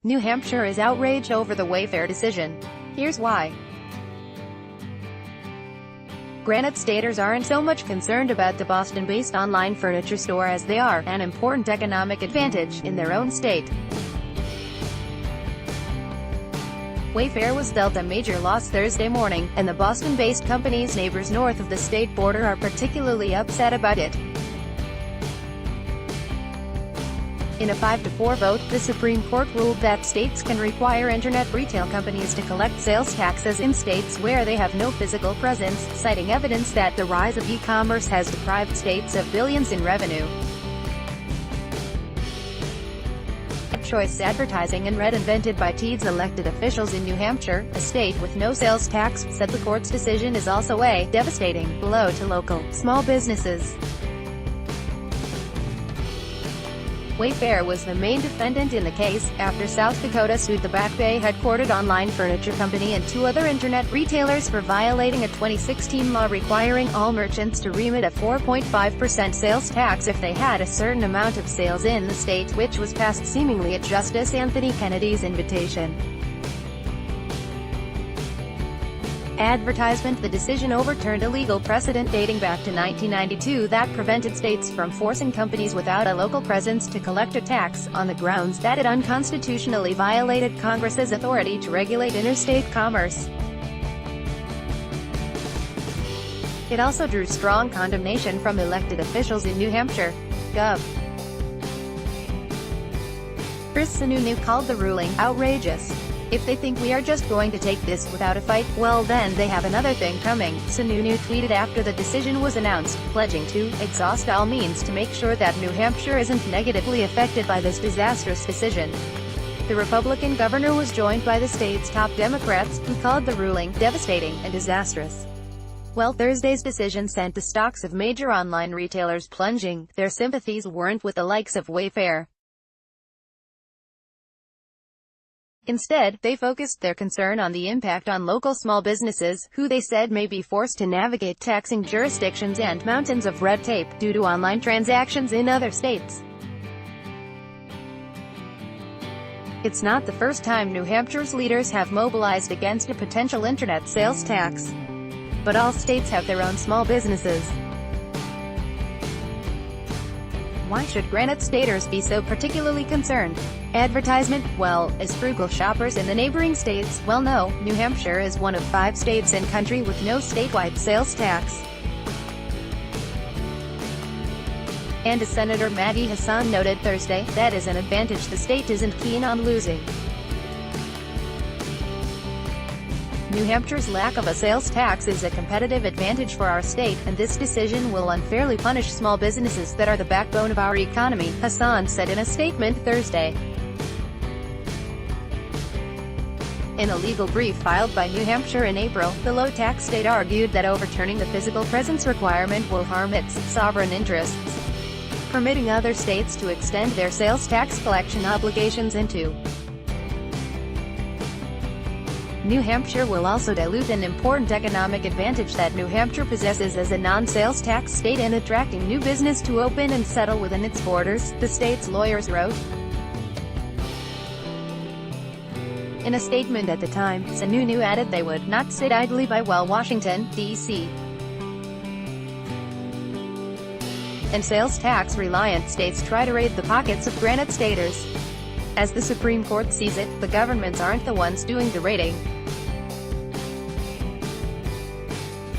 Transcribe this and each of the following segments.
New Hampshire is outraged over the Wayfair decision. Here's why. Granite staters aren't so much concerned about the Boston-based online furniture store as they are an important economic advantage in their own state. Wayfair was dealt a major loss Thursday morning, and the Boston-based company's neighbors north of the state border are particularly upset about it. In a 5-4 vote, the Supreme Court ruled that states can require internet retail companies to collect sales taxes in states where they have no physical presence, citing evidence that the rise of e-commerce has deprived states of billions in revenue. Choice advertising and red invented by Teed's elected officials in New Hampshire, a state with no sales tax, said the court's decision is also a devastating blow to local, small businesses. Wayfair was the main defendant in the case, after South Dakota sued the Back Bay headquartered online furniture company and 2 other internet retailers for violating a 2016 law requiring all merchants to remit a 4.5% sales tax if they had a certain amount of sales in the state, which was passed seemingly at Justice Anthony Kennedy's invitation. Advertisement. The decision overturned a legal precedent dating back to 1992 that prevented states from forcing companies without a local presence to collect a tax, on the grounds that it unconstitutionally violated Congress's authority to regulate interstate commerce. It also drew strong condemnation from elected officials in New Hampshire. Gov. Chris Sununu called the ruling outrageous. "If they think we are just going to take this without a fight, well then they have another thing coming," Sununu tweeted after the decision was announced, pledging to exhaust all means to make sure that New Hampshire isn't negatively affected by this disastrous decision. The Republican governor was joined by the state's top Democrats, who called the ruling devastating and disastrous. Well, Thursday's decision sent the stocks of major online retailers plunging. Their sympathies weren't with the likes of Wayfair. Instead, they focused their concern on the impact on local small businesses, who they said may be forced to navigate taxing jurisdictions and mountains of red tape, due to online transactions in other states. It's not the first time New Hampshire's leaders have mobilized against a potential internet sales tax. But all states have their own small businesses. Why should Granite staters be so particularly concerned? Advertisement. Well, as frugal shoppers in the neighboring states well know, New Hampshire is one of 5 states in country with no statewide sales tax. And as Senator Maggie Hassan noted Thursday, that is an advantage the state isn't keen on losing. New Hampshire's lack of a sales tax is a competitive advantage for our state, and this decision will unfairly punish small businesses that are the backbone of our economy, Hassan said in a statement Thursday. In a legal brief filed by New Hampshire in April, the low-tax state argued that overturning the physical presence requirement will harm its sovereign interests, permitting other states to extend their sales tax collection obligations into New Hampshire will also dilute an important economic advantage that New Hampshire possesses as a non-sales tax state in attracting new business to open and settle within its borders, the state's lawyers wrote. In a statement at the time, Sununu added they would not sit idly by while Washington, D.C. and sales tax-reliant states try to raid the pockets of Granite staters. As the Supreme Court sees it, the governments aren't the ones doing the raiding.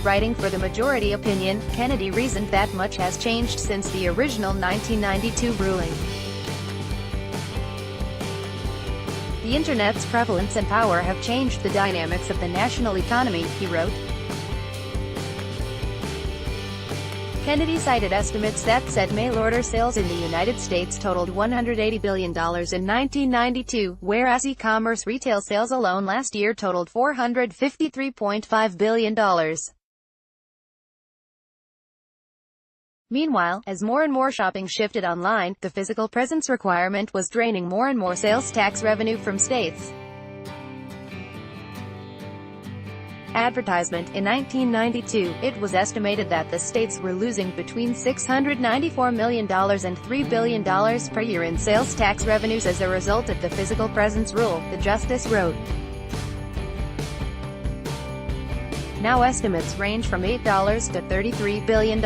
Writing for the majority opinion, Kennedy reasoned that much has changed since the original 1992 ruling. The Internet's prevalence and power have changed the dynamics of the national economy, he wrote. Kennedy cited estimates that said mail-order sales in the United States totaled $180 billion in 1992, whereas e-commerce retail sales alone last year totaled $453.5 billion. Meanwhile, as more and more shopping shifted online, the physical presence requirement was draining more and more sales tax revenue from states. advertisement. In 1992, it was estimated that the states were losing between $694 million and $3 billion per year in sales tax revenues as a result of the physical presence rule, the justice wrote. Now estimates range from $8 to $33 billion.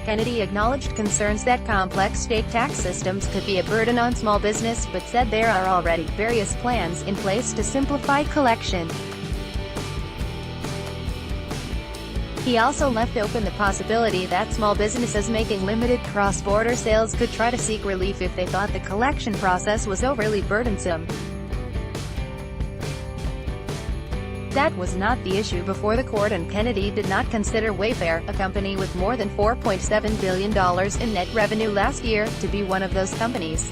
Kennedy acknowledged concerns that complex state tax systems could be a burden on small business, but said there are already various plans in place to simplify collection. He also left open the possibility that small businesses making limited cross-border sales could try to seek relief if they thought the collection process was overly burdensome. That was not the issue before the court, and Kennedy did not consider Wayfair, a company with more than $4.7 billion in net revenue last year, to be one of those companies.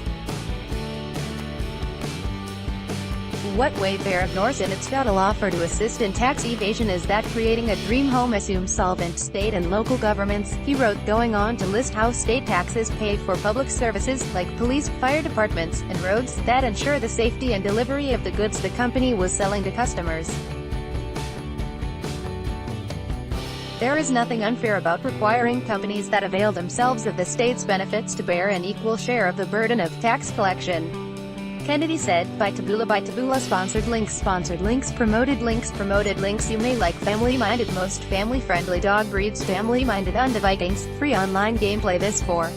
What Wayfair ignores in its federal offer to assist in tax evasion is that creating a dream home assumes solvent state and local governments, he wrote, going on to list how state taxes pay for public services, like police, fire departments, and roads, that ensure the safety and delivery of the goods the company was selling to customers. There is nothing unfair about requiring companies that avail themselves of the state's benefits to bear an equal share of the burden of tax collection, Kennedy said. By Taboola sponsored links, promoted links. You may like family-minded, most family-friendly dog breeds, family-minded unto Vikings, free online gameplay. This for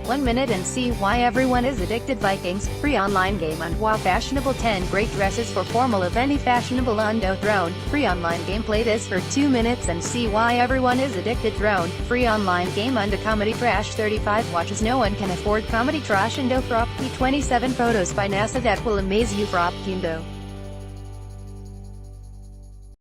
1 minute and see why everyone is addicted. Vikings, free online game on WoW. Fashionable 10 great dresses for formal of any fashionable undo. Throne, free online game. Play this for 2 minutes and see why everyone is addicted. Throne, free online game. Undo. Comedy trash. 35 watches no one can afford. Comedy trash. Indo. Frop. 27 photos by NASA that will amaze you. Frop. Kindo.